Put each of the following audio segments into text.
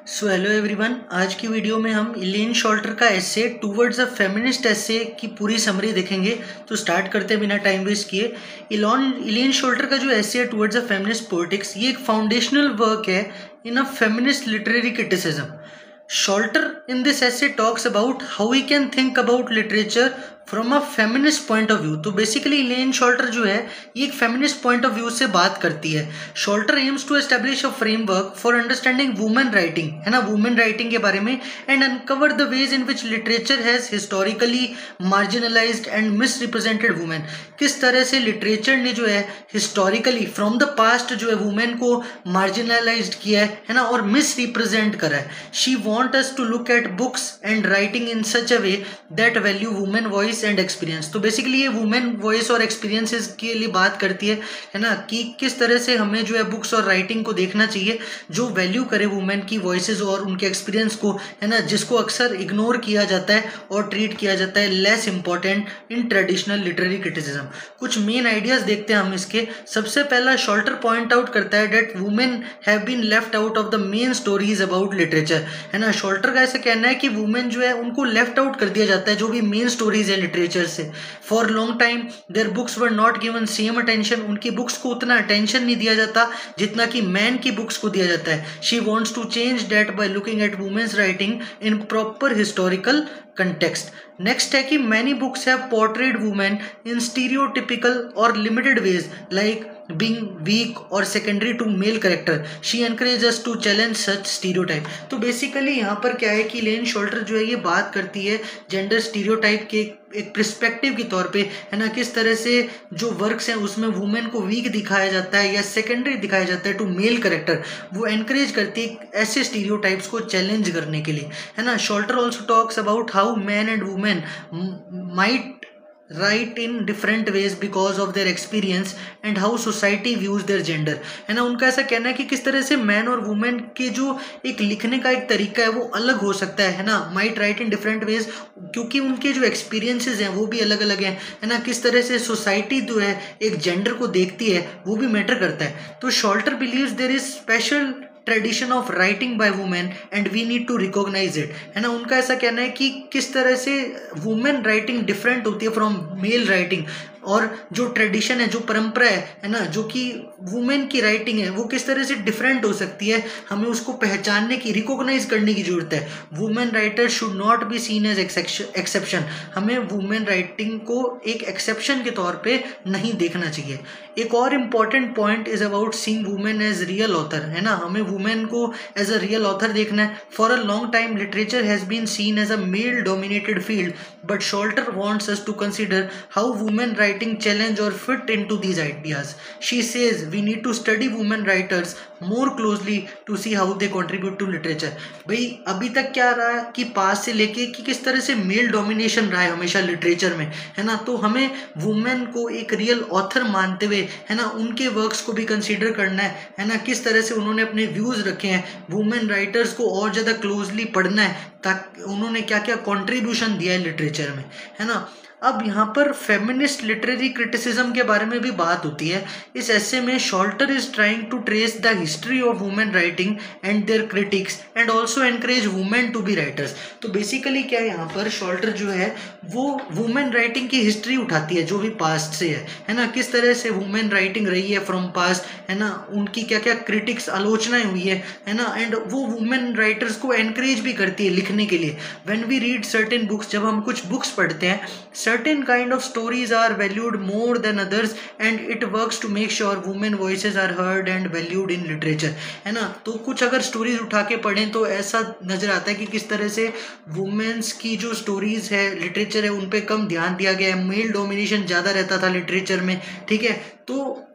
So hello everyone, आज की video में हम इलेन शॉल्टर का एसे टूवर्ड्स अ फेमिनिस्ट एसे की पूरी समरी देखेंगे। तो स्टार्ट करते हैं बिना टाइम वेस्ट किए। इलेन शॉल्टर का जो एसे है टूवर्ड्स अ फेमिनिस्ट पॉलिटिक्स, ये एक फाउंडेशनल वर्क है in a feminist literary criticism. Showalter in this essay talks about how we can think about literature from a feminist point of view. तो basically इलेन शॉल्टर जो है ये एक फेमिनिस्ट पॉइंट ऑफ व्यू से बात करती है। Showalter aims to establish a framework for understanding women writing, है ना, वुमेन राइटिंग के बारे में, and uncover the ways in which literature has historically marginalised and misrepresented women. किस तरह से लिटरेचर ने जो है हिस्टोरिकली फ्रॉम द पास्ट जो है वुमेन को मार्जिनलाइज्ड किया है ना, और मिसरिप्रेजेंट करा है। She want us to look at books and writing in such a way that value women voice and experience. तो बेसिकली ये वुमेन वॉइस और एक्सपीरियंसेस के लिए बात करती है ना, कि किस तरह से हमें जो है बुक्स और राइटिंग को देखना चाहिए जो वैल्यू करे वुमेन की वॉइसेस और उनके एक्सपीरियंस को, है ना, जिसको अक्सर इग्नोर किया जाता है और ट्रीट किया जाता है less important in traditional literary criticism. कुछ मेन आइडियाज देखते हैं हम इसके। सबसे पहला, शॉल्टर पॉइंट आउट करता है that women have been left out of the main stories about literature, है ना। शॉल्टर का ऐसा कहना है कि वुमेन जो है उनको लेफ्ट आउट कर दिया जाता है जो भी मेन स्टोरीज है लिटरेचर से। For long time their books were not given same attention, उनकी बुक्स को उतना अटेंशन नहीं दिया जाता जितना कि मैन की बुक्स को दिया जाता है। She wants to change that by looking at women's writing in proper historical context. Next है कि many books have portrayed women in stereotypical और limited ways like being weak or secondary to male character. She encourages us to challenge such stereotype. तो basically यहाँ पर क्या है कि इलेन शॉल्टर जो है ये बात करती है जेंडर स्टीरियोटाइप के एक पर्सपेक्टिव के तौर पे, है ना, किस तरह से जो वर्क्स हैं उसमें वुमेन को वीक दिखाया जाता है या सेकेंडरी दिखाया जाता है टू मेल कैरेक्टर। वो एनकरेज करती है ऐसे स्टीरियोटाइप्स को चैलेंज करने के लिए, है ना। Showalter also talks about how man and women might write in different ways because of their experience and how society views their gender, है ना। उनका ऐसा कहना है कि किस तरह से मैन और वुमेन के जो एक लिखने का एक तरीका है वो अलग हो सकता है ना, might write in different veg, क्योंकि उनके जो एक्सपीरियंसेस हैं वो भी अलग अलग हैं, है ना। किस तरह से सोसाइटी जो है एक जेंडर को देखती है वो भी मैटर करता है। तो Showalter believes there is special tradition of writing by women and we need to recognise it, है ना। उनका ऐसा कहना है कि किस तरह से वुमेन राइटिंग डिफरेंट होती है फ्रॉम मेल राइटिंग, और जो ट्रेडिशन है, जो परंपरा है ना, जो कि वुमेन की राइटिंग है वो किस तरह से डिफरेंट हो सकती है, हमें उसको पहचानने की, रिकॉग्नाइज करने की जरूरत है। Women writer should not be seen as exception, हमें वुमेन राइटिंग को एक एक्सेप्शन के तौर पे नहीं देखना चाहिए। एक और important point is about seeing women as real author, है ना, हमें वुमेन को एज अ रियल ऑथर देखना है। For a long time literature has been seen as a male dominated field, but Showalter wants us to consider how women writing challenge or fit into these ideas. She says we need to study women writers more closely to see how they contribute to literature. भाई अभी तक क्या रहा कि पास से लेके कि किस तरह से मेल डोमिनेशन रहा है हमेशा लिटरेचर में, है ना। तो हमें वुमेन को एक रियल ऑथर मानते हुए, है ना, उनके वर्क्स को भी कंसीडर करना है ना, किस तरह से उन्होंने अपने व्यूज रखे हैं, वुमेन राइटर्स को और ज़्यादा क्लोजली पढ़ना है ताकि उन्होंने क्या क्या कॉन्ट्रीब्यूशन दिया है लिटरेचर में, है ना। अब यहाँ पर फेमिनिस्ट लिटरेरी क्रिटिसिज्म के बारे में भी बात होती है। इस ऐसे में Showalter is trying to trace the history of women writing and their critics and also encourage women to be writers. तो बेसिकली क्या है, यहाँ पर शॉल्टर जो है वो वुमेन राइटिंग की हिस्ट्री उठाती है जो भी पास्ट से है ना, किस तरह से वुमेन राइटिंग रही है फ्रॉम पास्ट, है ना, उनकी क्या क्या क्रिटिक्स आलोचनाएं हुई है ना, एंड वो वुमेन राइटर्स को एनकरेज भी करती है लिखने के लिए। When we read certain books, जब हम कुछ बुक्स पढ़ते हैं, certain kind of stories are valued more than others and it works to make sure women voices are heard and valued in literature, है ना। तो कुछ अगर स्टोरीज उठा के पढ़ें तो ऐसा नजर आता है कि किस तरह से वुमेन्स की जो स्टोरीज है, लिटरेचर है, उन पे कम ध्यान दिया गया है, मेल डोमिनेशन ज़्यादा रहता था लिटरेचर में, ठीक है। तो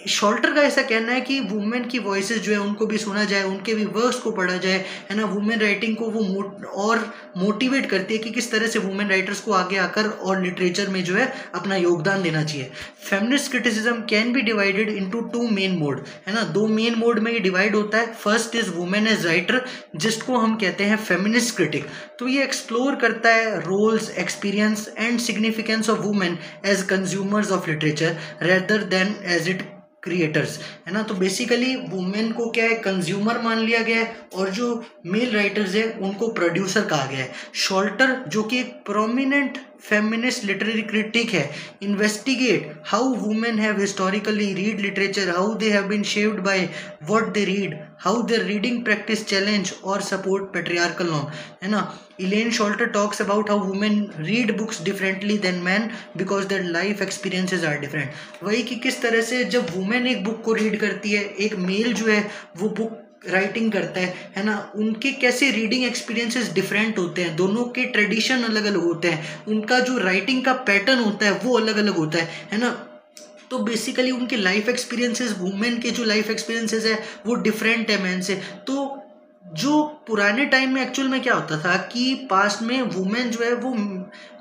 शॉल्टर का ऐसा कहना है कि वुमेन की वॉइसेस जो है उनको भी सुना जाए, उनके भी वर्क्स को पढ़ा जाए, है ना। वुमेन राइटिंग को वो और मोटिवेट करती है कि किस तरह से वुमेन राइटर्स को आगे आकर और लिटरेचर में जो है अपना योगदान देना चाहिए। Feminist criticism can be divided into two main mode, है ना, दो मेन मोड में ये डिवाइड होता है। First is women as writer, जिसको हम कहते हैं फेमिनिस्ट क्रिटिक। तो ये एक्सप्लोर करता है roles, experience and significance of women as consumers of literature rather than as it creators, है ना। तो बेसिकली वुमेन को क्या है, कंज्यूमर मान लिया गया है और जो मेल राइटर्स है उनको प्रोड्यूसर कहा गया है। शॉल्टर जो कि एक प्रोमिनेंट फेमिनिस्ट लिटरेरी क्रिटिक है, investigate how women have historically read literature, how they have been shaped by what they read, how their reading practice challenge और सपोर्ट पैट्रियार्कल नॉर्म, है ना। Elaine Showalter talks about how women read books differently than man because their life experiences are different. वही कि किस तरह से जब women एक बुक को रीड करती है, एक मेल जो है वो बुक राइटिंग करता है ना, उनके कैसे रीडिंग एक्सपीरियंसेस डिफरेंट होते हैं, दोनों के ट्रेडिशन अलग अलग होते हैं, उनका जो राइटिंग का पैटर्न होता है वो अलग अलग होता है ना। तो बेसिकली उनके लाइफ एक्सपीरियंसेस, वुमेन के जो लाइफ एक्सपीरियंसेस है वो डिफरेंट है मैन से। तो जो पुराने टाइम में एक्चुअल में क्या होता था कि पास्ट में वुमेन जो है वो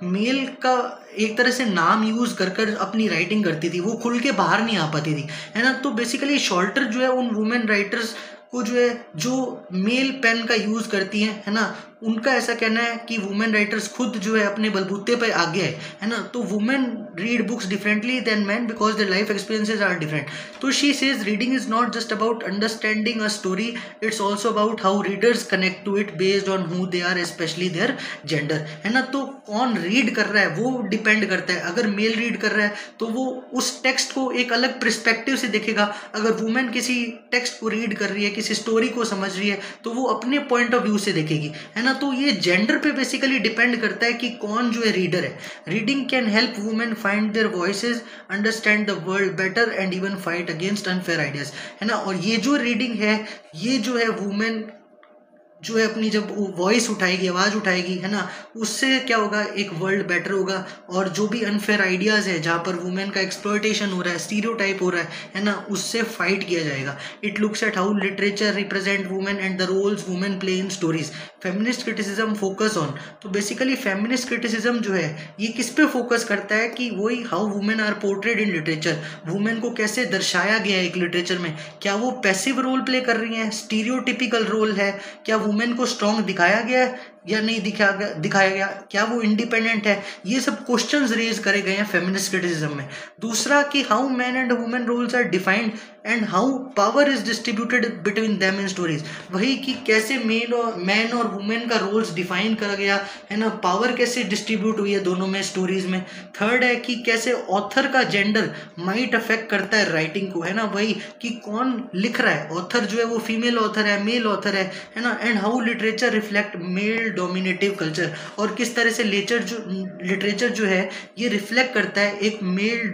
मेल का एक तरह से नाम यूज कर कर अपनी राइटिंग करती थी, वो खुल के बाहर नहीं आ पाती थी, है ना। तो बेसिकली शॉल्टर जो है उन वुमेन राइटर्स को जो है जो मेल पेन का यूज करती हैं, है ना, उनका ऐसा कहना है कि वुमेन राइटर्स खुद जो है अपने बलबूते पर आगे है ना। तो women read books differently than man because their life experiences are different. तो she says reading is not just about understanding a story, it's also about how readers connect to it based on who they are, specially their gender, है ना। तो कौन read कर रहा है वो depend करता है। अगर मेल रीड कर रहा है तो वो उस टेक्स्ट को एक अलग पर्सपेक्टिव से देखेगा, अगर वुमेन किसी टेक्स्ट को रीड कर रही है, किसी स्टोरी को समझ रही है, तो वो अपने पॉइंट ऑफ व्यू से देखेगी, है ना। तो ये जेंडर पे बेसिकली डिपेंड करता है कि कौन जो है रीडर है। Reading can help women find there voices, understand the world better and even fight against unfair ideas, है ना। और ये जो रीडिंग है, ये जो है वुमेन जो है अपनी जब वॉइस उठाएगी, आवाज़ उठाएगी, है ना, उससे क्या होगा, एक वर्ल्ड बेटर होगा। और जो भी अनफेयर आइडियाज़ है जहाँ पर वुमेन का एक्सप्लॉयटेशन हो रहा है, स्टीरियोटाइप हो रहा है ना, उससे फाइट किया जाएगा। It looks at how literature represent women and the roles women play in stories. Feminist criticism focus on, तो बेसिकली फेमिनिस्ट क्रिटिसिज्म जो है ये किस पे फोकस करता है कि वही how women are portrayed in literature, women को कैसे दर्शाया गया है एक लिटरेचर में। क्या वो पैसिव रोल प्ले कर रही हैं, स्टीरियोटिपिकल रोल है, क्या वुमेन को स्ट्रॉन्ग दिखाया गया है या नहीं दिखाया गया, क्या वो इंडिपेंडेंट है, ये सब क्वेश्चंस रेज करे गए हैं फेमिनिस्ट क्रिटिसिज्म में। दूसरा कि how man and women roles are defined and how power is distributed between them in stories. वही कि कैसे मैन और वुमेन का रोल्स डिफाइन करा गया, है ना, पावर कैसे डिस्ट्रीब्यूट हुई है दोनों में स्टोरीज में। थर्ड है कि कैसे ऑथर का जेंडर माइट अफेक्ट करता है राइटिंग को, है ना, वही कि कौन लिख रहा है, ऑथर जो है वो फीमेल ऑथर है, मेल ऑथर है ना। And how literature reflect male dominative culture, और किस तरह से लिटरेचर जो है ये रिफ्लेक्ट करता है एक मेल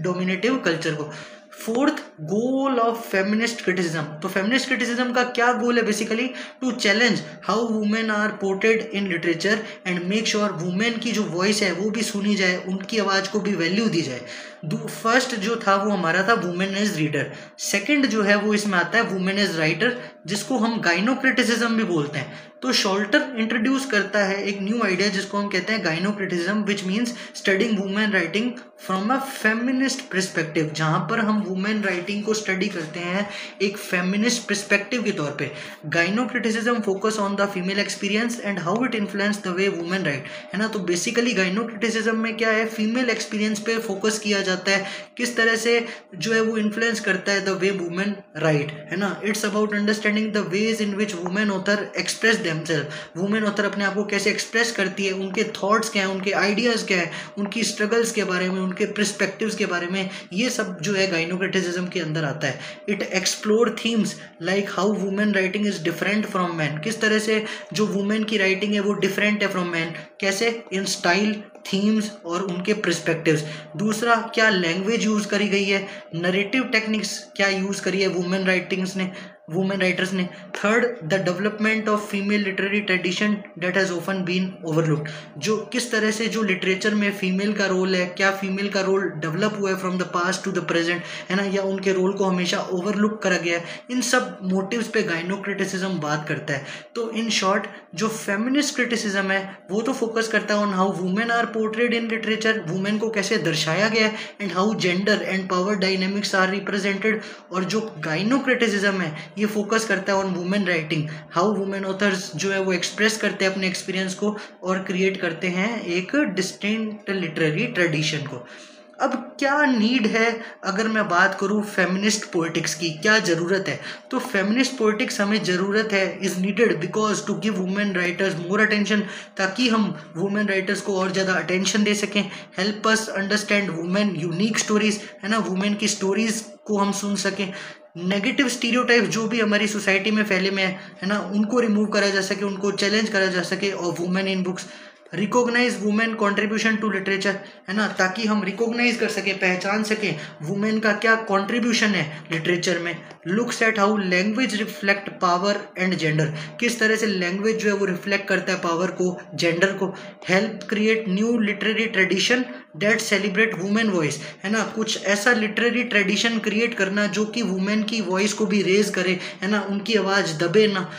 डोमिनेटिव कल्चर को। Fourth, goal of feminist criticism, तो फेमिनिस्ट क्रिटिसिज्म का क्या गोल है, basically to challenge how women are portrayed in literature and make sure women की जो वॉइस है वो भी सुनी जाए, उनकी आवाज़ को भी वैल्यू दी जाए। फर्स्ट जो था वो हमारा था वुमेन एज रीडर। सेकंड जो है वो इसमें आता है वुमेन एज राइटर, जिसको हम गाइनोक्रिटिसिज्म भी बोलते हैं। तो शॉल्टर इंट्रोड्यूस करता है एक न्यू आइडिया जिसको हम कहते हैं gynocriticism, which means studying women writing from a feminist perspective, जहां पर हम वुमेन राइटिंग को स्टडी करते हैं एक फेमिनिस्ट पर्सपेक्टिव के तौर पे। Gynocriticism focus on the female experience and how it influence the way women write, है ना। तो बेसिकली गाइनोक्रिटिसिज्म में क्या है, फीमेल एक्सपीरियंस पे फोकस किया जाता है, किस तरह से जो है वो इन्फ्लुएंस करता है द वे वुमेन राइट, है ना। It's about understanding the ways in which women author express themself, women author अपने आप को कैसे एक्सप्रेस करती है, उनके थॉट्स क्या हैं, उनके आइडियाज़ क्या हैं, उनकी स्ट्रगल्स के बारे में, उनके पर्सपेक्टिव्स के बारे में, ये सब जो है गाइनोक्रिटिसिज्म के अंदर आता है। It explore themes like how women writing is different from man, किस तरह से जो वुमेन की राइटिंग है वो डिफरेंट है फ्रॉम मैन, कैसे, इन स्टाइल, थीम्स और उनके पर्सपेक्टिव्स। दूसरा, क्या लैंग्वेज यूज करी गई है, नरेटिव टेक्निक्स क्या यूज करी है वुमेन राइटर्स ने। Third, the development of female literary tradition that has often been overlooked, जो किस तरह से जो लिटरेचर में फीमेल का रोल है, क्या फीमेल का रोल डेवलप हुआ है from the past to the present, है ना, या उनके रोल को हमेशा ओवरलुक करा गया है। इन सब मोटिव्स पे गाइनोक्रिटिसिज्म बात करता है। तो इन शॉर्ट जो फेमिनिस्ट क्रिटिसिज्म है वो तो फोकस करता है on how women are portrayed in literature, women को कैसे दर्शाया गया है, and how gender and power dynamics are represented. और जो गाइनोक्रिटिसिज्म है ये फोकस करता है on women writing, how women authors जो है वो एक्सप्रेस करते हैं अपने एक्सपीरियंस को और क्रिएट करते हैं एक डिस्टिंक्ट लिटरेरी ट्रेडिशन को। अब क्या नीड है, अगर मैं बात करूँ फेमिनिस्ट पॉलिटिक्स की, क्या ज़रूरत है, तो फेमिनिस्ट पॉलिटिक्स हमें ज़रूरत है, is needed because to give women writers more attention, ताकि हम वुमेन राइटर्स को और ज़्यादा अटेंशन दे सकें। Help us understand women unique stories, है ना, वुमेन की स्टोरीज को हम सुन सकें। नेगेटिव स्टीरियोटाइप जो भी हमारी सोसाइटी में फैले में है ना, उनको रिमूव करा जा सके, उनको चैलेंज करा जा सके। और women in books, recognise women contribution to literature, है ना, ताकि हम रिकॉग्नाइज कर सके, पहचान सके वुमेन का क्या कंट्रीब्यूशन है लिटरेचर में। Looks at how language reflect power and gender, किस तरह से लैंग्वेज जो है वो रिफ्लेक्ट करता है पावर को, जेंडर को। Help create new literary tradition that celebrate women voice, है ना, कुछ ऐसा लिटरेरी ट्रेडिशन क्रिएट करना जो कि वुमेन की वॉइस को भी रेज करे, है ना, उनकी आवाज़ दबे ना।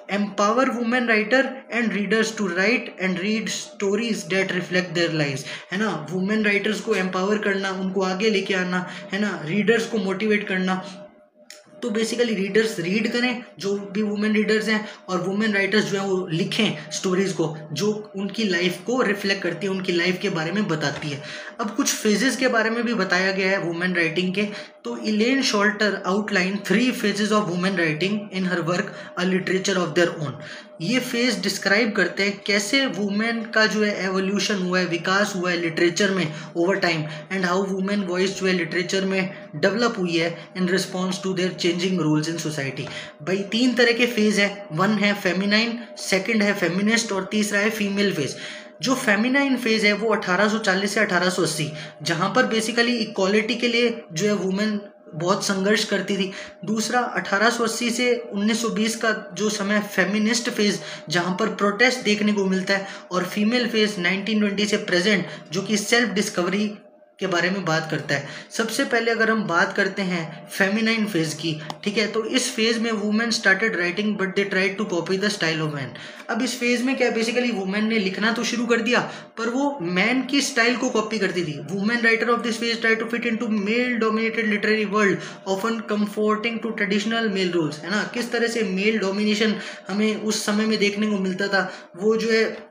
empower women writer and readers to write and read stories that reflect their lives, है ना, वुमेन राइटर्स को एम्पावर करना, उनको आगे लेके आना, है ना, रीडर्स को मोटिवेट करना। तो बेसिकली रीडर्स रीड करें, जो भी वुमेन रीडर्स हैं, और वुमेन राइटर्स जो है वो लिखें स्टोरीज को जो उनकी लाइफ को रिफ्लेक्ट करती है, उनकी लाइफ के बारे में बताती है। अब कुछ फेजेस के बारे में भी बताया गया है वुमेन राइटिंग के। तो Elaine Showalter outline 3 phases of women writing in her work a literature of their own. ये फेज डिस्क्राइब करते हैं कैसे वुमेन का जो है एवोल्यूशन हुआ है, विकास हुआ है लिटरेचर में over time, and how women voice जो है लिटरेचर में डेवलप हुई है in response to their changing roles in society. भाई 3 तरह के फेज है, 1 है फेमिनाइन, सेकंड है फेमिनिस्ट, और तीसरा है फीमेल फेज। जो फेमिनाइन फेज है वो 1840 से 1880, जहां पर बेसिकली इक्वालिटी के लिए जो है वुमेन बहुत संघर्ष करती थी। दूसरा 1880 से 1920 का जो समय फेमिनिस्ट फेज, जहां पर प्रोटेस्ट देखने को मिलता है। और फीमेल फेज 1920 से प्रेजेंट, जो कि सेल्फ डिस्कवरी के बारे में बात करता है। सबसे पहले अगर हम बात करते हैं फेमिनाइन फेज की, ठीक है, तो इस फेज में women started writing but they tried to copy the style of man. अब इस फेज में क्या, बेसिकली वुमेन ने लिखना तो शुरू कर दिया, पर वो मैन की स्टाइल को कॉपी करती थी। Women writer of this phase try to fit into male dominated literary world, often comforting to traditional male rules, है ना, किस तरह से मेल डोमिनेशन हमें उस समय में देखने को मिलता था। वो जो है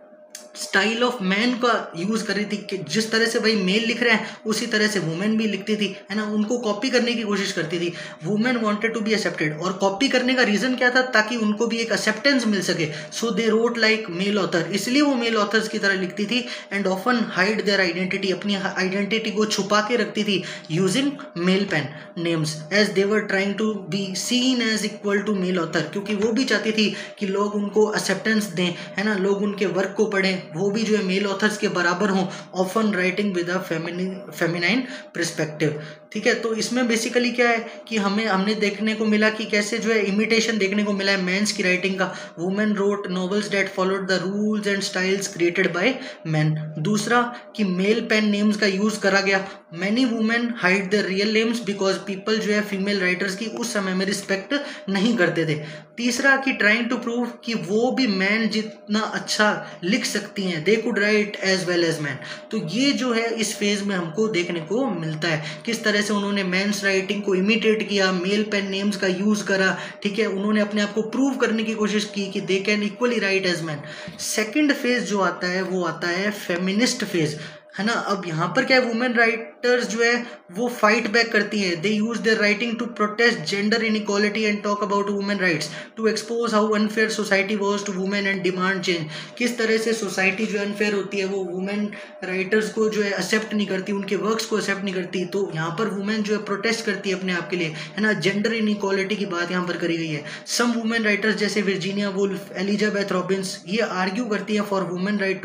स्टाइल ऑफ मैन का यूज कर रही थी, कि जिस तरह से भाई मेल लिख रहे हैं उसी तरह से वुमेन भी लिखती थी, है ना, उनको कॉपी करने की कोशिश करती थी। Women wanted to be accepted, और कॉपी करने का रीजन क्या था, ताकि उनको भी एक एक्सेप्टेंस मिल सके। So they wrote like male author, इसलिए वो मेल ऑथर्स की तरह लिखती थी। And often hide their identity, अपनी आइडेंटिटी को छुपा के रखती थी using male pen names, as they were trying to be seen as equal to male author, क्योंकि वो भी चाहती थी कि लोग उनको एक्सेप्टेंस दें, है ना, लोग उनके वर्क को पढ़ें, वो भी जो है मेल ऑथर्स के बराबर हों, often writing with a feminine perspective. ठीक है, तो इसमें बेसिकली क्या है कि हमने देखने को मिला कि कैसे जो है इमिटेशन देखने को मिला है मेंस की राइटिंग का। Women wrote novels that followed the rules and styles created by men. दूसरा कि मेल पेन नेम्स का यूज करा गया। Many women hide their real names because people जो है फीमेल राइटर्स की उस समय में रिस्पेक्ट नहीं करते थे। तीसरा कि ट्राइंग टू प्रूव कि वो भी मैन जितना अच्छा लिख सकती हैं, they could write as well as man. तो ये जो है इस फेज में हमको देखने को मिलता है, किस तरह से उन्होंने मेंस राइटिंग को इमिटेट किया, मेल पेन नेम्स का यूज करा। ठीक है, उन्होंने अपने आप को प्रूव करने की कोशिश की कि they can equally write as man. Second phase जो आता है वो आता है फेमिनिस्ट फेज, है ना। अब यहाँ पर क्या है, वुमेन राइटर्स जो है वो फाइट बैक करती है। They use their writing to protest gender inequality and talk about women rights, to expose how unfair society was to women and demand change. किस तरह से सोसाइटी जो अनफेयर होती है वो वुमेन राइटर्स को जो है एक्सेप्ट नहीं करती, उनके वर्क्स को एक्सेप्ट नहीं करती। तो यहाँ पर वुमेन जो है प्रोटेस्ट करती है अपने आप के लिए, है ना। जेंडर इनइक्वालिटी की बात यहाँ पर करी गई है। सम वुमेन राइटर्स जैसे वर्जीनिया वुल्फ, एलिजाबेथ रॉबिन्स, ये आर्ग्यू करती है for women right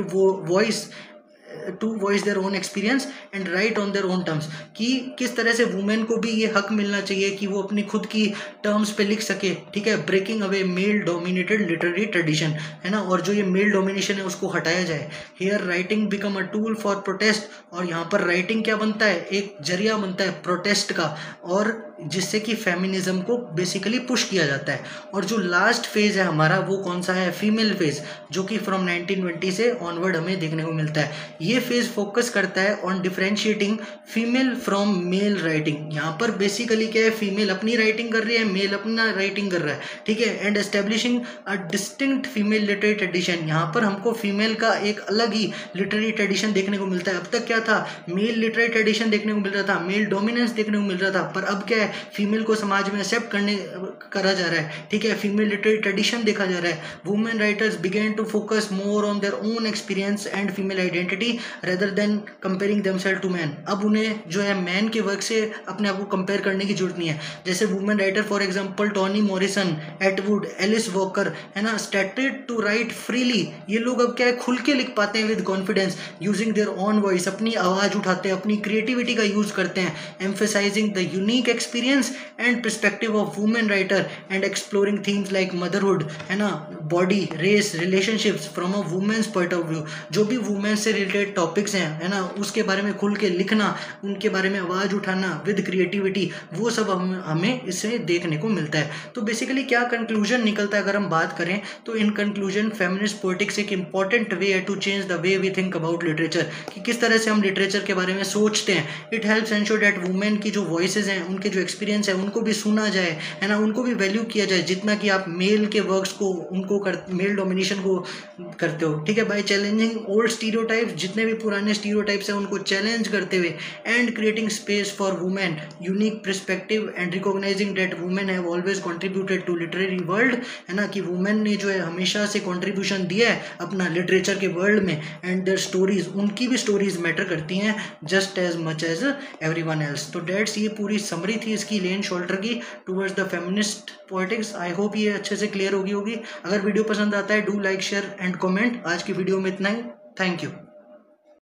to voice their own experience and write on their own terms, कि किस तरह से वुमेन को भी ये हक मिलना चाहिए कि वो अपनी खुद की टर्म्स पे लिख सके। ठीक है, breaking away male dominated literary tradition, है ना, और जो ये मेल डोमिनेशन है उसको हटाया जाए। Here writing become a tool for protest, और यहाँ पर राइटिंग क्या बनता है, एक जरिया बनता है प्रोटेस्ट का और जिससे कि फेमिनिज्म को बेसिकली पुश किया जाता है। और जो लास्ट फेज है हमारा वो कौन सा है, फीमेल फेज, जो कि फ्रॉम 1920 से ऑनवर्ड हमें देखने को मिलता है। ये फेज फोकस करता है on differentiating female from male writing. यहाँ पर बेसिकली क्या है, फीमेल अपनी राइटिंग कर रही है, मेल अपना राइटिंग कर रहा है, ठीक है। And establishing a distinct female literary tradition, यहाँ पर हमको फीमेल का एक अलग ही लिटरेरी ट्रेडिशन देखने को मिलता है। अब तक क्या था, मेल लिटरेरी ट्रेडिशन देखने को मिल रहा था, मेल डोमिनेंस देखने को मिल रहा था, पर अब क्या है, फीमेल को समाज में एक्सेप्ट करा जा रहा है, ठीक है। फीमेल लिटरेरी ट्रेडिशन देखा जा रहा है। Women writers begin to focus more on their own experience and female identity rather than comparing themself to man. अब उन्हें जो है मैन के वर्क से अपने आप को कंपेयर करने की जरूरत नहीं है। जैसे women writer for example Toni Morrison, Atwood, Alice Walker, है ना, स्टार्टेड टू राइट फ्रीली। ये लोग अब क्या है, खुल के लिख पाते हैं with confidence, using their own voice, अपनी आवाज उठाते हैं, अपनी क्रिएटिविटी का यूज करते हैं, emphasising the unique experience and perspective of women writer and exploring themes like motherhood, है ना, body, race, relationships from a women's point of view. जो भी वुमेन से रिलेटेड टॉपिक्स हैं, है ना, उसके बारे में खुल के लिखना, उनके बारे में आवाज उठाना विद क्रिएटिविटी, वो सब हमें इससे देखने को मिलता है। तो बेसिकली क्या कंक्लूजन निकलता है अगर हम बात करें तो इन कंक्लूजन फेमिनिस्ट पोएटिक्स एक इंपॉर्टेंट वे है to change the way we think about literature, कि किस तरह से हम लिटरेचर के बारे में सोचते हैं। It helps ensure that women की जो वॉइसेज हैं, उनके जो एक्सपीरियंस है, उनको भी सुना जाए, है ना, उनको भी वैल्यू किया जाए जितना कि आप मेल के वर्क्स को मेल डोमिनेशन को करते हो, ठीक है। बाय चैलेंजिंग ओल्ड स्टीरियोटाइप्स, जितने भी पुराने स्टीरियोटाइप्स हैं उनको चैलेंज करते हुए, and creating space for women unique perspective and recognising that women have always contributed to literary world, है ना, कि वुमेन ने जो है हमेशा से कंट्रीब्यूशन दिया है अपना लिटरेचर के वर्ल्ड में, एंड देयर स्टोरीज, उनकी भी स्टोरीज मैटर करती हैं just as much as everyone else. तो डेट्स ये पूरी समरी थी इसकी इलेन शोल्टर की towards the feminist poetics. I hope ये अच्छे से क्लियर होगी। अगर वीडियो पसंद आता है do like, share and comment. आज की वीडियो में इतना ही। Thank you.